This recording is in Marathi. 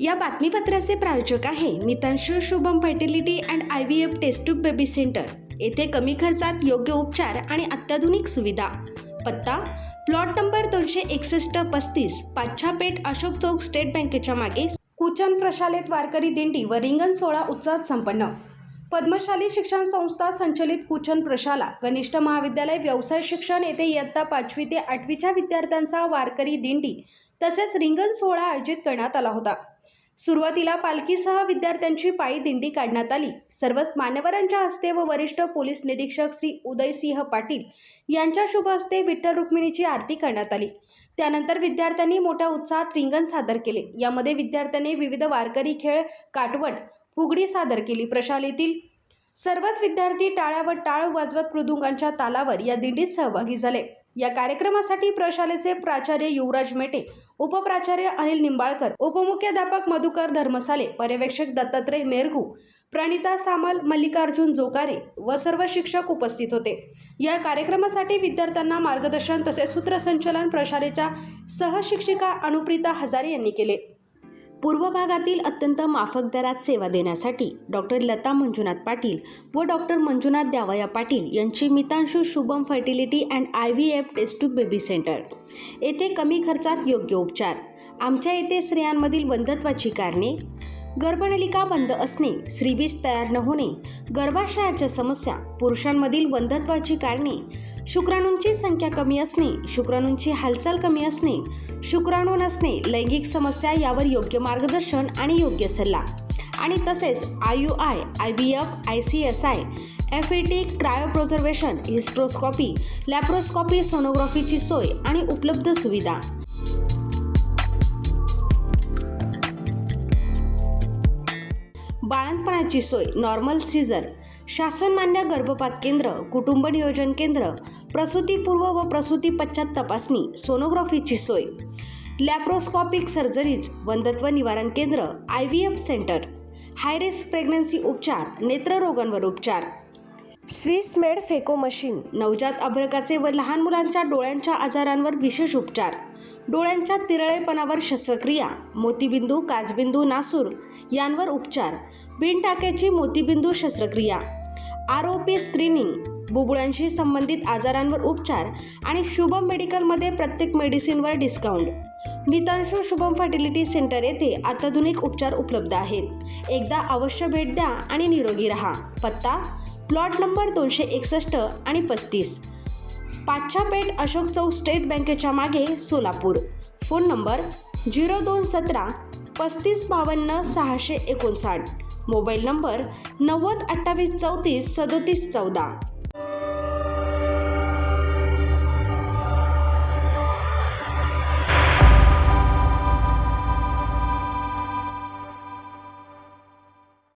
या बातमीपत्राचे प्रायोजक आहे Mitanshu Shubham fertility and IVF test tube baby centre. येथे कमी खर्चात योग्य उपचार आणि अत्याधुनिक सुविधा। पत्ता plot number 261-35 Pachhapeth Ashok Chowk state बँकेच्या मागे, कुचन प्रशालेत वारकरी दिंडी व रिंगण सोहळा उत्साहात संपन्न। पद्मशाली शिक्षण संस्था संचलित कुचन प्रशाला कनिष्ठ महाविद्यालय व्यवसाय शिक्षण येथे इयत्ता 5वी ते 8वीच्या विद्यार्थ्यांचा वारकरी दिंडी तसेच रिंगण सोहळा आयोजित करण्यात आला होता। सुरुवातीला पालखीसह विद्यार्थ्यांची पायी दिंडी काढण्यात आली। सर्वच मान्यवरांच्या हस्ते व वरिष्ठ पोलीस निरीक्षक श्री उदयसिंह पाटील यांच्या शुभ हस्ते विठ्ठल रुक्मिणीची आरती करण्यात आली। त्यानंतर विद्यार्थ्यांनी मोठ्या उत्साहात रिंगण सादर केले। यामध्ये विद्यार्थ्यांनी विविध वारकरी खेळ, काटवट, फुगडी सादर केली। प्रशालेतील सर्वच विद्यार्थी टाळ्या व टाळ वाजवत मृदुंगांच्या तालावर या दिंडीत सहभागी झाले। या कार्यक्रमासाठी प्रशालेचे प्राचार्य युवराज मेटे, उपप्राचार्य अनिल निंबाळकर, उपमुख्याध्यापक मधुकर धर्मसाले, पर्यवेक्षक दत्तात्रय मेरगू, प्रणिता सामल, मल्लिकार्जुन जोकारे व सर्व शिक्षक उपस्थित होते। या कार्यक्रमासाठी विद्यार्थ्यांना मार्गदर्शन तसेच सूत्रसंचालन प्रशालेच्या सहशिक्षिका अनुप्रिता हजारे यांनी केले। पूर्व भागातील अत्यंत माफक दरात सेवा देण्यासाठी डॉक्टर लता मंजुनाथ पाटील व डॉक्टर मंजुनाथ द्यावया पाटील यांची Mitanshu Shubham fertility and IVF test tube baby centre. येथे कमी खर्चात योग्य उपचार। आमच्या येथे स्त्रियांमधील वंध्यत्वाची कारणे, गर्भनलिका बंद असणे, श्रीबीज तयार न होणे, गर्भाशयाच्या समस्या, पुरुषांमधील वंध्यत्वाची कारणे, शुक्राणूंची संख्या कमी असणे, शुक्राणूंची हालचाल कमी असणे, शुक्राणू नसणे, लैंगिक समस्या यावर योग्य मार्गदर्शन आणि योग्य सल्ला आणि तसेच IUI, IVF, ICSI, FET, cryopreservation, hysteroscopy, laparoscopy, सोनोग्राफीची सोय आणि उपलब्ध सुविधा। बाळंतपणाची सोय, नॉर्मल सीझर, शासनमान्य गर्भपात केंद्र, कुटुंब नियोजन केंद्र, प्रसूतीपूर्व व प्रसूती पश्चात तपासणी, सोनोग्राफीची सोय, लॅप्रोस्कोपिक सर्जरीज, वंध्यत्व निवारण केंद्र, IVF centre, high risk pregnancy उपचार, नेत्ररोगांवर उपचार, स्विस मेड फेको मशीन, नवजात अर्भकाचे व लहान मुलांच्या डोळ्यांच्या आजारांवर विशेष उपचार, डोळ्यांच्या तिरळेपणावर शस्त्रक्रिया, मोतीबिंदू, काचबिंदू, नासूर यांवर उपचार, बिनटाक्याची मोतीबिंदू शस्त्रक्रिया, ROP स्क्रीनिंग, बुबुळांशी संबंधित आजारांवर उपचार आणि शुभम मेडिकलमध्ये प्रत्येक मेडिसिनवर डिस्काउंट। मितांशू शुभम फर्टिलिटी सेंटर येथे अत्याधुनिक उपचार उपलब्ध आहेत। एकदा अवश्य भेट द्या आणि निरोगी राहा। पत्ता प्लॉट नंबर 261 आणि 35 पाच्छापेठ अशोक चौक स्टेट बँकेच्या मागे, Solapur. Phone number 0217 3552 659, mobile number 90 28 34 37 14।